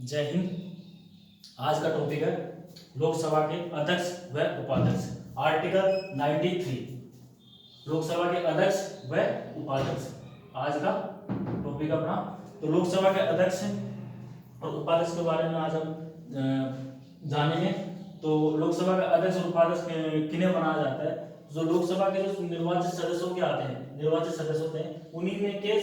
जय हिंद। आज का टॉपिक है लोकसभा के अध्यक्ष व उपाध्यक्ष। आर्टिकल 93, लोकसभा के अध्यक्ष व उपाध्यक्ष आज का टॉपिक अपना। तो लोकसभा के अध्यक्ष और उपाध्यक्ष के बारे में आज हम जानेंगे। तो लोकसभा का अध्यक्ष और उपाध्यक्ष किन्हें बनाया जाता है? जो लोकसभा के जो निर्वाचित सदस्यों के आते हैं, निर्वाचित सदस्य होते हैं, उन्हीं में के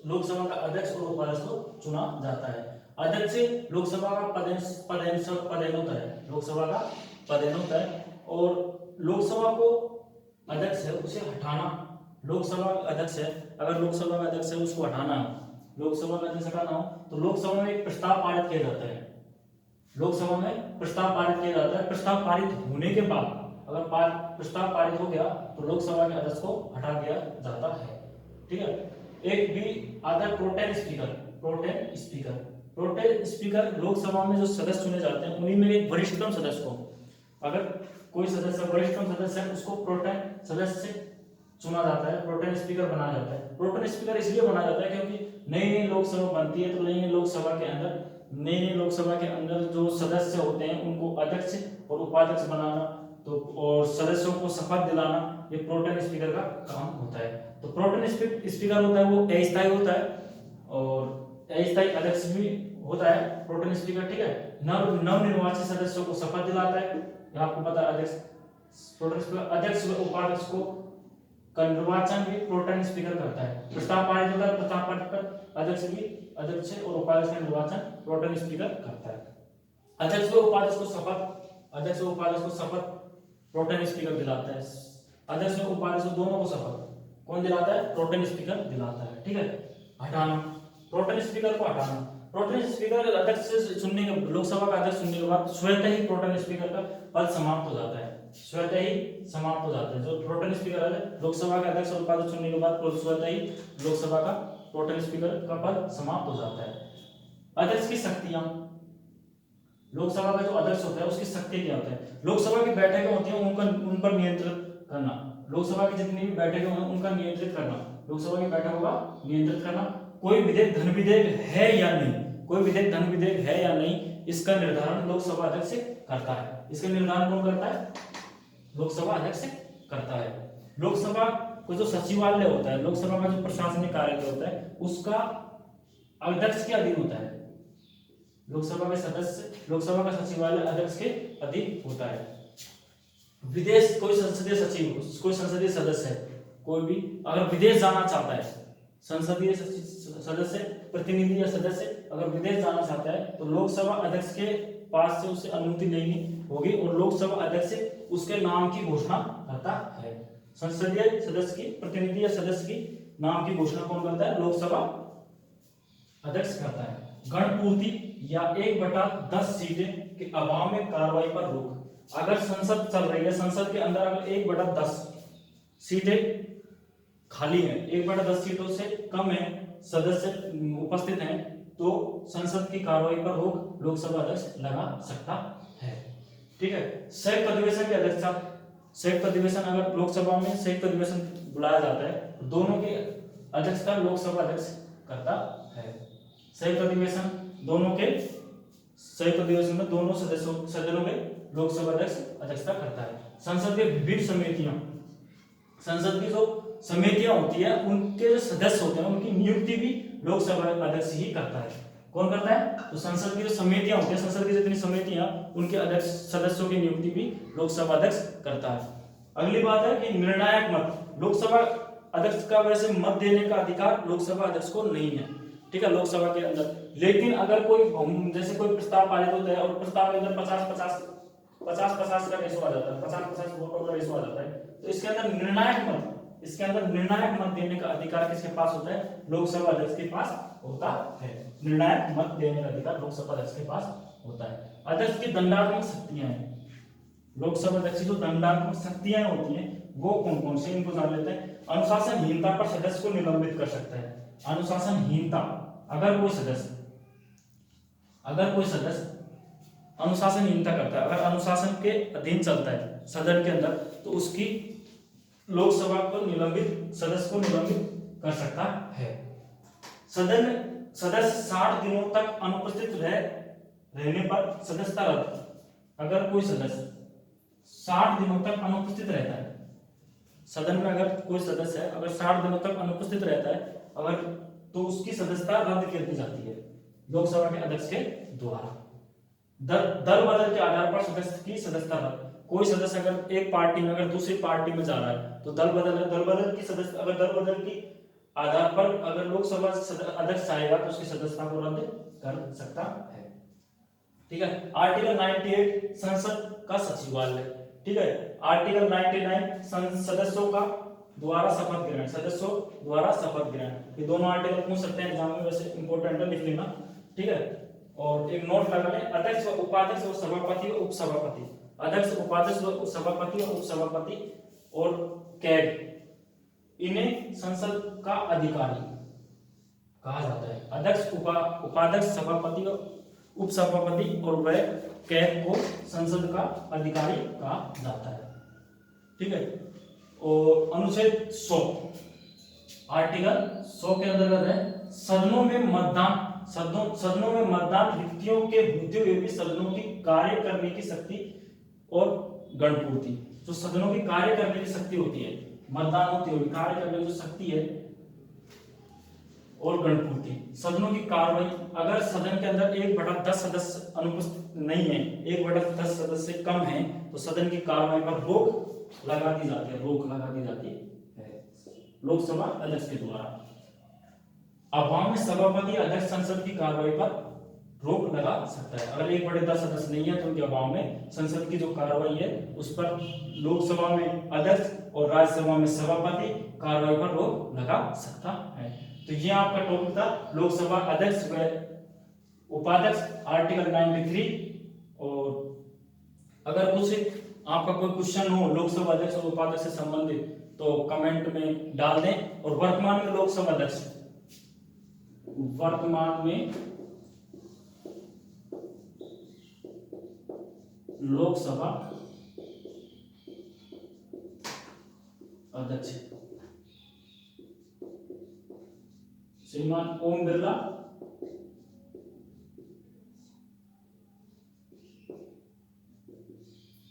लोकसभा का अध्यक्ष और उपाध्यक्ष को चुना जाता है। अध्यक्ष लोकसभा का पदेन होता है, लोकसभा का पदेन होता है। और लोकसभा को अध्यक्ष है उसे हटाना, लोकसभा अध्यक्ष है, अगर लोकसभा का अध्यक्ष है उसको हटाना, लोकसभा का अध्यक्ष हटाना हो तो लोकसभा में एक प्रस्ताव पारित किया जाता है। लोकसभा में प्रस्ताव पारित किया जाता है। प्रस्ताव पारित होने के बाद अगर प्रस्ताव पारित हो गया तो लोकसभा के अध्यक्ष को हटा दिया जाता है। ठीक है। एक भी आता है pro tem speaker. Pro tem speaker, pro tem speaker Lok Sabha में जो सदस्य चुने जाते हैं उन्हीं में एक वरिष्ठतम सदस्य को, अगर कोई सदस्य वरिष्ठतम सदस्य है उसको प्रोटेम सदस्य चुना जाता है, प्रोटेम स्पीकर बनाया जाता है। प्रोटेम स्पीकर इसलिए बनाया जाता है क्योंकि नई नई लोकसभा बनती है, तो नई लोकसभा के अंदर जो सदस्य होते हैं उनको अध्यक्ष और उपाध्यक्ष बनाना तो और सदस्यों को शपथ दिलाना, ये प्रोटेम स्पीकर का काम होता है। तो प्रोटेम स्पीकर होता है वो अस्थायी होता है और अस्थायी अध्यक्ष भी होता है प्रोटेम स्पीकर। ठीक है। नव निर्वाचित सदस्यों को शपथ दिलाता है, ये आपको पता है। अध्यक्ष प्रोटेम स्पीकर, अध्यक्ष व उपाध्यक्ष को का निर्वाचन भी प्रोटेम स्पीकर करता है। प्रस्ताव पारित होता है, प्रस्ताव पारित पर अध्यक्ष और उपाध्यक्ष का निर्वाचन प्रोटेम स्पीकर करता है। अध्यक्ष व उपाध्यक्ष को शपथ प्रोटेम स्पीकर दिलाता है। अध्यक्ष व उपाध्यक्ष दोनों को शपथ कौन दिलाता है? प्रोटेम स्पीकर दिलाता है। ठीक है। हटाना, प्रोटेम स्पीकर को हटाना। प्रोटेम स्पीकर अध्यक्ष से चुनने के लोकसभा का अध्यक्ष चुनने के बाद स्वतः ही प्रोटेम स्पीकर का पद समाप्त हो जाता है, स्वतः ही समाप्त हो जाता है। जो प्रोटेम स्पीकर है लोकसभा का अध्यक्ष और उपाध्यक्ष चुनने के बाद स्वतः ही लोकसभा का प्रोटेम स्पीकर का पद समाप्त हो जाता है। अध्यक्ष की शक्तियां, लोकसभा का जो अध्यक्ष होता है उसकी शक्ति क्या होता है? लोकसभा की बैठकें होती हैं उन पर नियंत्रित करना, लोकसभा की जितनी भी बैठकें हों उनका नियंत्रित करना, लोकसभा की बैठकों का नियंत्रित करना। कोई विधेयक धन विधेयक है या नहीं, कोई विधेयक धन विधेयक है या नहीं, इसका निर्धारण लोकसभा अध्यक्ष करता है। इसका निर्धारण कौन करता है? लोकसभा अध्यक्ष करता है। लोकसभा को जो सचिवालय होता है, लोकसभा का जो प्रशासनिक कार्यालय होता है उसका अध्यक्ष के अधीन होता है। लोकसभा के सदस्य, लोकसभा का सचिवालय अध्यक्ष के अधीन होता है। विदेश, कोई संसदीय सचिव, कोई संसदीय सदस्य है, कोई भी अगर विदेश जाना चाहता है, संसदीय सदस्य, प्रतिनिधि या सदस्य अगर विदेश जाना चाहता है तो लोकसभा अध्यक्ष के पास से उसे अनुमति लेनी होगी और लोकसभा अध्यक्ष उसके नाम की घोषणा करता है। संसदीय सदस्य की, प्रतिनिधि या सदस्य की नाम की घोषणा कौन करता है? लोकसभा अध्यक्ष करता है। गणपूर्ति या 1/10 सीटें के अभाव में कार्रवाई पर रोक। अगर संसद चल रही है, संसद के अंदर अगर 1/10 सीटें खाली है, 1/10 सीटों से कम है, सदस्य उपस्थित हैं, तो संसद की कार्रवाई पर रोक लोकसभा अध्यक्ष लगा सकता है। ठीक है। संयुक्त अधिवेशन की अध्यक्षता, संयुक्त अधिवेशन अगर लोकसभा में संयुक्त अधिवेशन बुलाया जाता है तो दोनों की अध्यक्षता लोकसभा अध्यक्ष करता है। संयुक्त अधिवेशन संयुक्त अधिवेशन में दोनों सदनों में लोकसभा अध्यक्ष अध्यक्षता करता है। संसद के विभिन्न समितियां, संसद की जो समितियां होती है उनके जो सदस्य होते हैं उनकी नियुक्ति भी लोकसभा अध्यक्ष ही करता है। कौन करता है? तो संसद की जो समितियां होती है, संसद की जितनी समितियां, उनके अध्यक्ष सदस्यों की नियुक्ति भी लोकसभा अध्यक्ष करता है। अगली बात है कि निर्णायक मत, लोकसभा अध्यक्ष का वैसे मत देने का अधिकार लोकसभा अध्यक्ष को नहीं है। ठीक है। लोकसभा के अंदर, लेकिन अगर कोई जैसे कोई प्रस्ताव पारित होता है और प्रस्ताव के अंदर 50-50 का रेशो आ जाता है, 50-50 वोटों का रेशो आ जाता है, तो इसके अंदर निर्णायक मत देने का अधिकार किसके पास होता है? लोकसभा अध्यक्ष के पास होता है। निर्णायक मत देने का अधिकार लोकसभा अध्यक्ष के पास होता है। अध्यक्ष की दंडात्मक शक्तियां हैं, लोकसभा अध्यक्ष की जो दंडात्मक शक्तियां होती हैं वो कौन कौन से, इनको जान लेते हैं। अनुशासनहीनता पर सदस्य को निलंबित कर सकता है। अनुशासनहीनता, अगर कोई सदस्य अनुशासनहीनता करता है, अगर अनुशासन के अधीन चलता है सदन के अंदर, तो उसकी लोकसभा को सदस्य को निलंबित कर सकता है। सदस्य 60 दिनों तक अनुपस्थित रह रहने पर सदस्यता रद्द। अगर कोई सदस्य 60 दिनों तक अनुपस्थित रहता है, सदन में अगर कोई सदस्य है अगर 60 दिनों तक अनुपस्थित रहता है अगर, तो उसकी सदस्यता रद्द कर दी जाती है लोकसभा के अध्यक्ष के द्वारा। दल बदल के आधार पर सदस्य की सदस्यता रद्द। कोई सदस्य अगर एक पार्टी में अगर दूसरी पार्टी में जा रहा है तो दल बदल की सदस्य, अगर दल बदल की आधार पर अगर लोकसभा अध्यक्ष चाहेगा तो उसकी सदस्यता को रद्द कर सकता है। ठीक है। आर्टिकल 98 संसद का सचिवालय। ठीक है। आर्टिकल 99 सदस्यों का द्वारा शपथ ग्रहण, सदस्यों द्वारा शपथ ग्रहण। ये दोनों आर्टिकल पूछ सकते हैं एग्जाम में, वैसे इंपॉर्टेंट है, लिख लेना। ठीक है। और एक नोट लगा लें, अध्यक्ष व उपाध्यक्ष व सभापति व उपसभापति, अध्यक्ष उपाध्यक्ष व सभापति और उपसभापति और कैग, इन्हें संसद का अधिकारी कहा जाता है। अध्यक्ष, उपाध्यक्ष, सभापति और उपसभापति और वह कैग को संसद का अधिकारी कहा जाता है। ठीक है। और अनुच्छेद 100 आर्टिकल 100 के अंतर्गत है सदनों में मतदान रिक्तियों के होते हुए भी सदनों की कार्य करने की शक्ति और गणपूर्ति। जो सदनों की कार्य करने की शक्ति होती है, मतदान होते हुए कार्य करने की जो शक्ति है और गणपूर्ति, सदनों की कार्रवाई, अगर सदन के अंदर 1/10 सदस्य अनुपस्थित नहीं है, 1/10 सदस्य कम है, तो सदन की कार्रवाई पर रोक लगा दी जाती है, लोकसभा अध्यक्ष के द्वारा। अभाव में सभापति अध्यक्ष संसद की कार्रवाई पर रोक लगा सकता है। अगर 1/10 सदस्य नहीं है तो उनके अभाव में संसद की जो कार्रवाई है उस पर लोकसभा में अध्यक्ष और राज्यसभा में सभापति कार्रवाई पर रोक लगा सकता है। तो ये आपका टॉपिक था लोकसभा अध्यक्ष व उपाध्यक्ष, आर्टिकल 93। और अगर कुछ आपका कोई क्वेश्चन हो लोकसभा अध्यक्ष और उपाध्यक्ष से संबंधित तो कमेंट में डाल दें। और वर्तमान में लोकसभा अध्यक्ष, वर्तमान में लोकसभा अध्यक्ष श्रीमान ओम बिरला,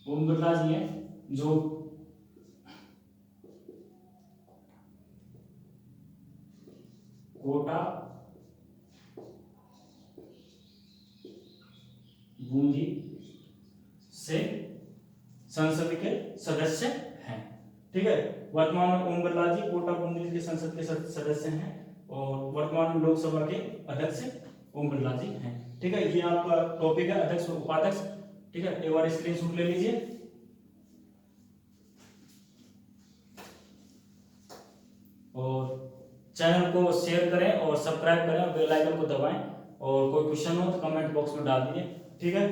ओम बिरला जी हैं, जो कोटा बूंदी से संसद के सदस्य हैं। ठीक है। वर्तमान में ओम बिरला जी कोटा बूंदी के संसद के सदस्य हैं और वर्तमान में लोकसभा के अध्यक्ष ओम बिरला जी हैं। ठीक है। ये आपका टॉपिक है अध्यक्ष और उपाध्यक्ष। ठीक है। एक बार स्क्रीनशॉट ले लीजिए। और चैनल को शेयर करें और सब्सक्राइब करें और बेल आइकन को दबाएं। और कोई क्वेश्चन हो तो कमेंट बॉक्स में डाल दीजिए। ठीक है।